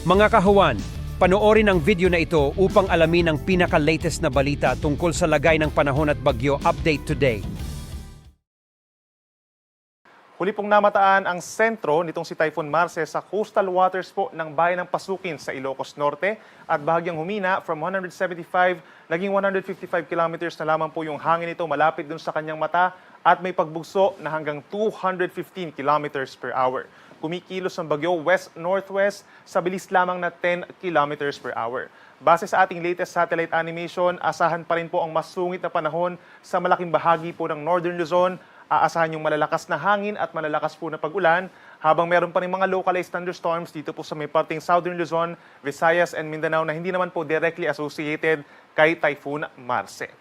Mga kahuwan, panoorin ang video na ito upang alamin ang pinaka-latest na balita tungkol sa lagay ng panahon at bagyo update today. Huli pong namataan ang sentro nitong si Typhoon Marce sa coastal waters po ng bayan ng Pasukin sa Ilocos Norte at bahagyang humina from 175 naging 155 kilometers na lamang po yung hangin nito malapit dun sa kanyang mata at may pagbugso na hanggang 215 kilometers per hour. Kumikilos ang bagyo west-northwest sa bilis lamang na 10 kilometers per hour. Base sa ating latest satellite animation, asahan pa rin po ang masungit na panahon sa malaking bahagi po ng Northern Luzon. Aasahan yung malalakas na hangin at malalakas po na pag-ulan habang meron pa rin mga localized thunderstorms dito po sa may parting Southern Luzon, Visayas and Mindanao na hindi naman po directly associated kay Typhoon Marce.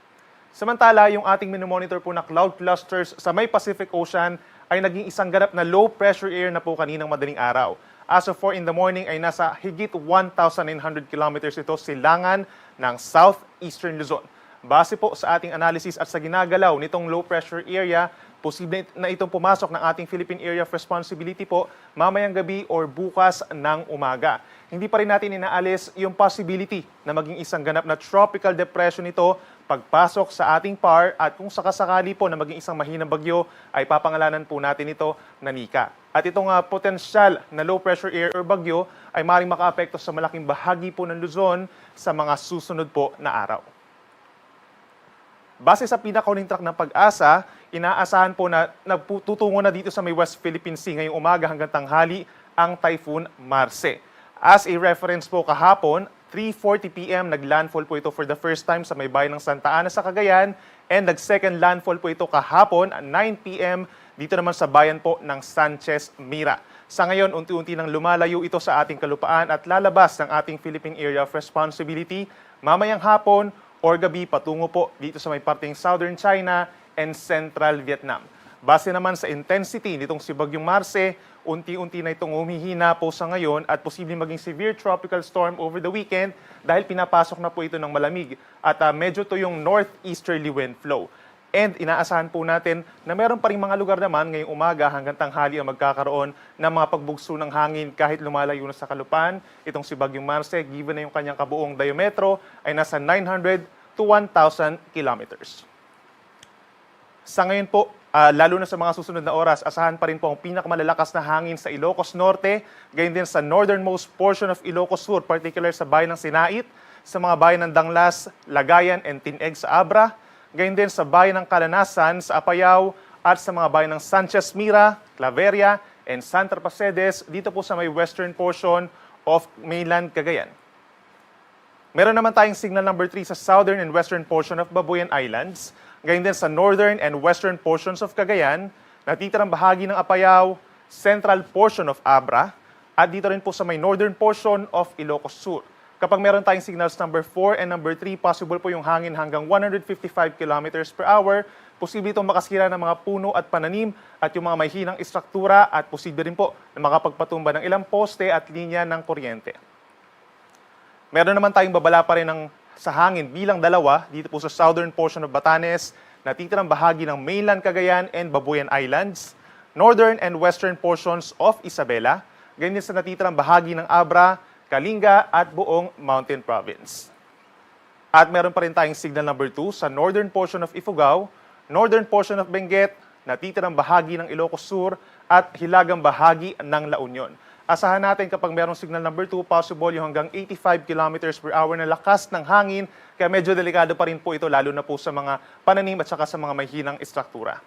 Samantala, yung ating minomonitor po na cloud clusters sa may Pacific Ocean ay naging isang ganap na low pressure air na po kaninang madaling araw. As of 4 in the morning ay nasa higit 1,900 kilometers ito silangan ng southeastern Luzon. Base po sa ating analysis at sa ginagalaw nitong low pressure area, posible na itong pumasok ng ating Philippine Area of Responsibility po mamayang gabi or bukas ng umaga. Hindi pa rin natin inaalis yung possibility na maging isang ganap na tropical depression ito pagpasok sa ating PAR at kung sakasakali po na maging isang mahinang bagyo ay papangalanan po natin ito na Nika. At itong potensyal na low pressure air or bagyo ay maaaring makaapekto sa malaking bahagi po ng Luzon sa mga susunod po na araw. Base sa pinakahuling track ng Pag-asa, inaasahan po na tutungo na dito sa may West Philippine Sea ngayong umaga hanggang tanghali ang Typhoon Marce. As a reference po kahapon, 3:40 p.m. naglandfall po ito for the first time sa may bayan ng Santa Ana sa Cagayan and nag-second landfall po ito kahapon at 9 p.m. dito naman sa bayan po ng Sanchez Mira. Sa ngayon, unti-unti nang lumalayo ito sa ating kalupaan at lalabas ng ating Philippine Area of Responsibility mamayang hapon or gabi patungo po dito sa may parting Southern China and Central Vietnam. Base naman sa intensity nitong si Bagyong Marce, unti-unti na itong humihina po sa ngayon at posibleng maging severe tropical storm over the weekend dahil pinapasok na po ito ng malamig at medyo to yung northeasterly wind flow. And inaasahan po natin na meron pa rin mga lugar naman ngayong umaga hanggang tanghali ang magkakaroon ng mga pagbugso ng hangin kahit lumalayo na sa kalupaan. Itong si Bagyong Marce, given na yung kanyang kabuong diametro, ay nasa 900 to 1,000 kilometers. Sa ngayon po, lalo na sa mga susunod na oras, asahan pa rin po ang pinakamalalakas na hangin sa Ilocos Norte, gayon din sa northernmost portion of Ilocos Sur, particular sa bayan ng Sinait, sa mga bayan ng Danglas, Lagayan, and Tineg sa Abra, gayon din sa bayan ng Calanasan sa Apayao, at sa mga bayan ng Sanchez Mira, Claveria, and Santa Pacedes, dito po sa may western portion of mainland Cagayan. Meron naman tayong signal number 3 sa southern and western portion of Babuyan Islands, gayon din sa northern and western portions of Cagayan, natitirang bahagi ng Apayao, central portion of Abra, at dito rin po sa may northern portion of Ilocos Sur. Kapag meron tayong signals number 4 and number 3, possible po yung hangin hanggang 155 kilometers per hour, posible itong makasira ng mga puno at pananim at yung mga may hinang istruktura at posible rin po na makapagpatumba ng ilang poste at linya ng kuryente. Meron naman tayong babala pa rin sa hangin bilang dalawa dito po sa southern portion of Batanes, natitirang bahagi ng mainland Cagayan and Babuyan Islands, northern and western portions of Isabela, ganyan sa natitirang bahagi ng Abra, Kalinga at buong Mountain Province. At meron pa rin tayong signal number 2 sa northern portion of Ifugao, northern portion of Benguet, natitirang bahagi ng Ilocos Sur at hilagang bahagi ng La Union. Asahan natin kapag merong signal number 2, possible yung hanggang 85 kilometers per hour na lakas ng hangin, kaya medyo delikado pa rin po ito lalo na po sa mga pananim at saka sa mga may hinang istruktura.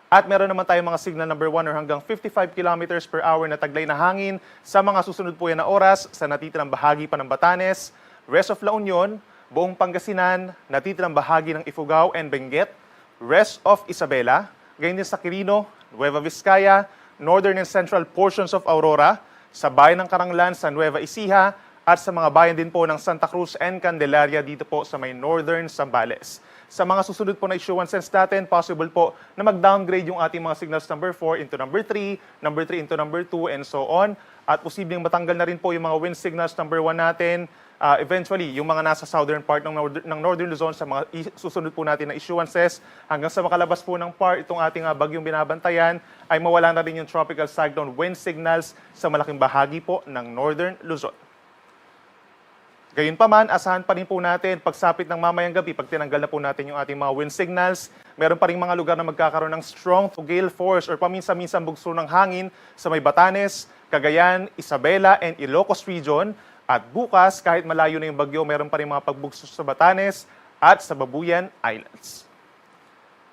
At meron naman tayong mga signal number 1 or hanggang 55 kilometers per hour na taglay na hangin sa mga susunod po yan na oras sa natitirang bahagi pa ng Batanes, rest of La Union, buong Pangasinan, natitirang bahagi ng Ifugao and Benguet, rest of Isabela, gayon din sa Quirino, Nueva Vizcaya, northern and central portions of Aurora, sa bayan ng Karanglan sa Nueva Ecija, at sa mga bayan din po ng Santa Cruz and Candelaria dito po sa may northern Zambales. Sa mga susunod po na issuances natin, possible po na mag-downgrade yung ating mga signals number 4 into number 3, number 3 into number 2, and so on. At posibleng matanggal na rin po yung mga wind signals number 1 natin. Eventually, yung mga nasa southern part ng Northern Luzon sa mga susunod po natin na issuances, hanggang sa makalabas po ng PAR itong ating bagyong binabantayan, ay mawala na rin yung tropical cyclone wind signals sa malaking bahagi po ng Northern Luzon. Gayunpaman, asahan pa rin po natin pagsapit ng mamayang gabi, pag tinanggal na po natin yung ating mga wind signals, meron pa rin mga lugar na magkakaroon ng strong to gale force or paminsan-minsan bugso ng hangin sa may Batanes, Cagayan, Isabela, and Ilocos region. At bukas, kahit malayo na yung bagyo, meron pa rin mga pagbugso sa Batanes at sa Babuyan Islands.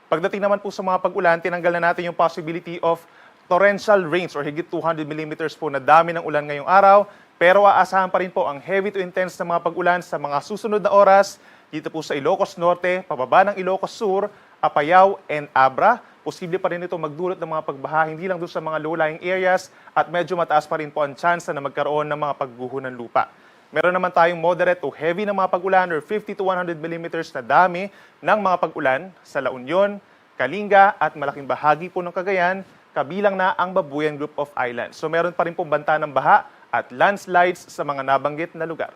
Pagdating naman po sa mga pag-ulan, tinanggal na natin yung possibility of torrential rains or higit 200 millimeters po na dami ng ulan ngayong araw. Pero aasahan pa rin po ang heavy to intense na mga pag-ulan sa mga susunod na oras dito po sa Ilocos Norte, pababa ng Ilocos Sur, Apayao, and Abra. Posible pa rin ito magdulot ng mga pagbaha, hindi lang doon sa mga low-lying areas at medyo mataas pa rin po ang chance na magkaroon ng mga pagguho ng lupa. Meron naman tayong moderate to heavy na mga pag-ulan or 50 to 100 millimeters na dami ng mga pag-ulan sa La Union, Kalinga at malaking bahagi po ng Cagayan, kabilang na ang Babuyan Group of Islands. So meron pa rin po banta ng baha at landslides sa mga nabanggit na lugar.